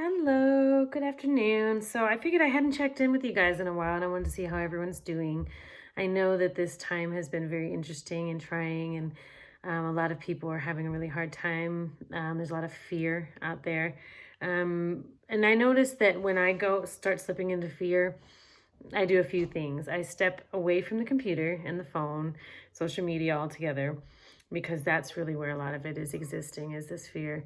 Hello, good afternoon. So I figured I hadn't checked in with you guys in a while and I wanted to see how everyone's doing. I know that this time has been very interesting and trying, and a lot of people are having a really hard time. There's a lot of fear out there. And I noticed that when I go start slipping into fear, I do a few things. I step away from the computer and the phone, social media altogether, because that's really where a lot of it is existing, is this fear.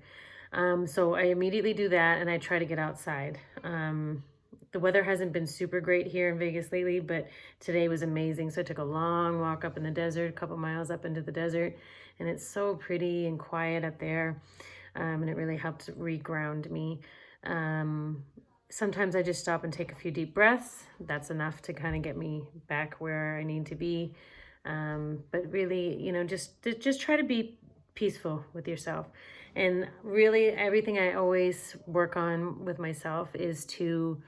So I immediately do that and I try to get outside. The weather hasn't been super great here in Vegas lately, but today was amazing. So I took a long walk up in the desert, a couple miles up into the desert, and it's so pretty and quiet up there. And it really helped reground me. Um, Sometimes I just stop and take a few deep breaths. That's enough to kind of get me back where I need to be. But really, just try to be peaceful with yourself. And really, everything I always work on with myself is to,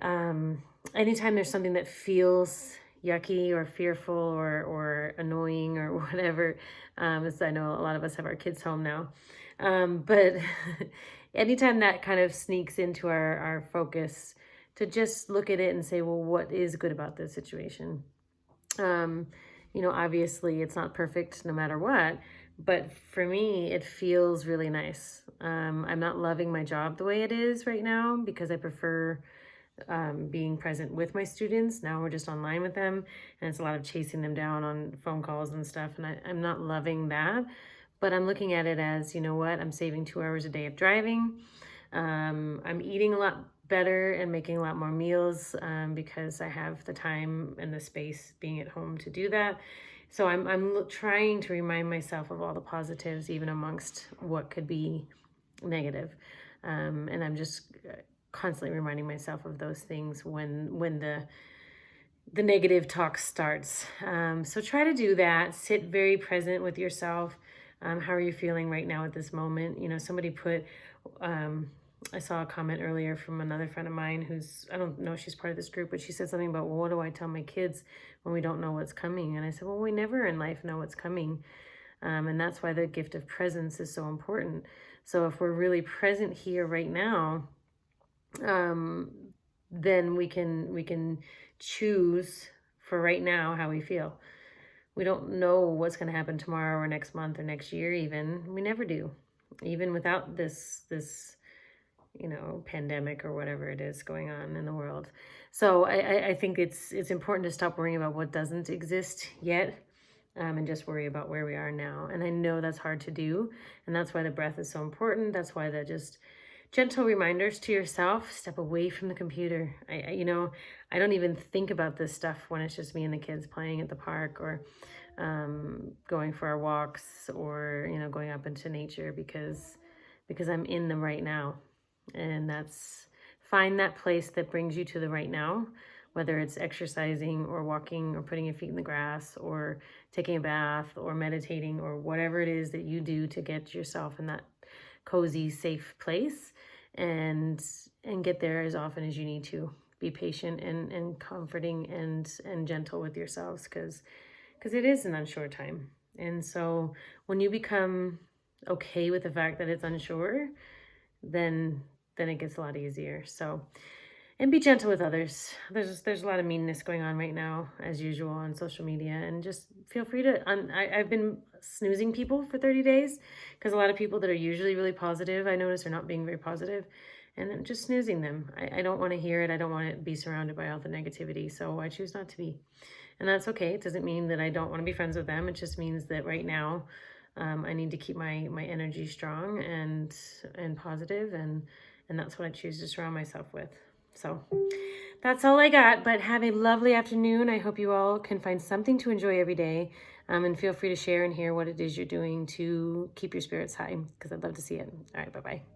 anytime there's something that feels yucky or fearful or annoying or whatever, as I know a lot of us have our kids home now, but anytime that kind of sneaks into our focus, to just look at it and say, well, what is good about this situation? Um, Obviously it's not perfect no matter what, but for me, it feels really nice. I'm not loving my job the way it is right now because I prefer being present with my students. Now we're just online with them, and it's a lot of chasing them down on phone calls and stuff. And I'm not loving that, but I'm looking at it as, you know what, I'm saving 2 hours a day of driving. I'm eating a lot better and making a lot more meals because I have the time and the space being at home to do that. So I'm trying to remind myself of all the positives, even amongst what could be negative. And I'm just constantly reminding myself of those things when the negative talk starts. So try to do that. Sit very present with yourself. How are you feeling right now at this moment? Somebody put, I saw a comment earlier from another friend of mine I don't know if she's part of this group, but she said something about, well, what do I tell my kids when we don't know what's coming? And I said, well, we never in life know what's coming. And that's why the gift of presence is so important. So if we're really present here right now, um, then we can choose for right now how we feel. We don't know what's going to happen tomorrow or next month or next year. Even we never do, even without this pandemic or whatever it is going on in the world. So I think it's important to stop worrying about what doesn't exist yet, and just worry about where we are now. And I know that's hard to do, and that's why the breath is so important. That's why the just gentle reminders to yourself: step away from the computer. I don't even think about this stuff when it's just me and the kids playing at the park, or going for our walks, or going up into nature, because I'm in the right now. And that's, find that place that brings you to the right now, whether it's exercising or walking or putting your feet in the grass or taking a bath or meditating or whatever it is that you do to get yourself in that cozy, safe place, and get there as often as you need to. Be patient and comforting and gentle with yourselves, because it is an unsure time. And so when you become okay with the fact that it's unsure, then it gets a lot easier. So, and be gentle with others. There's a lot of meanness going on right now, as usual, on social media, and just feel free to. I've been snoozing people for 30 days because a lot of people that are usually really positive, I notice, are not being very positive, and I'm just snoozing them. I don't want to hear it. I don't want to be surrounded by all the negativity, so I choose not to be, and that's okay. It doesn't mean that I don't want to be friends with them. It just means that right now, I need to keep my energy strong and positive, and that's what I choose to surround myself with. So that's all I got, but have a lovely afternoon. I hope you all can find something to enjoy every day, and feel free to share and hear what it is you're doing to keep your spirits high, because I'd love to see it. All right, bye-bye.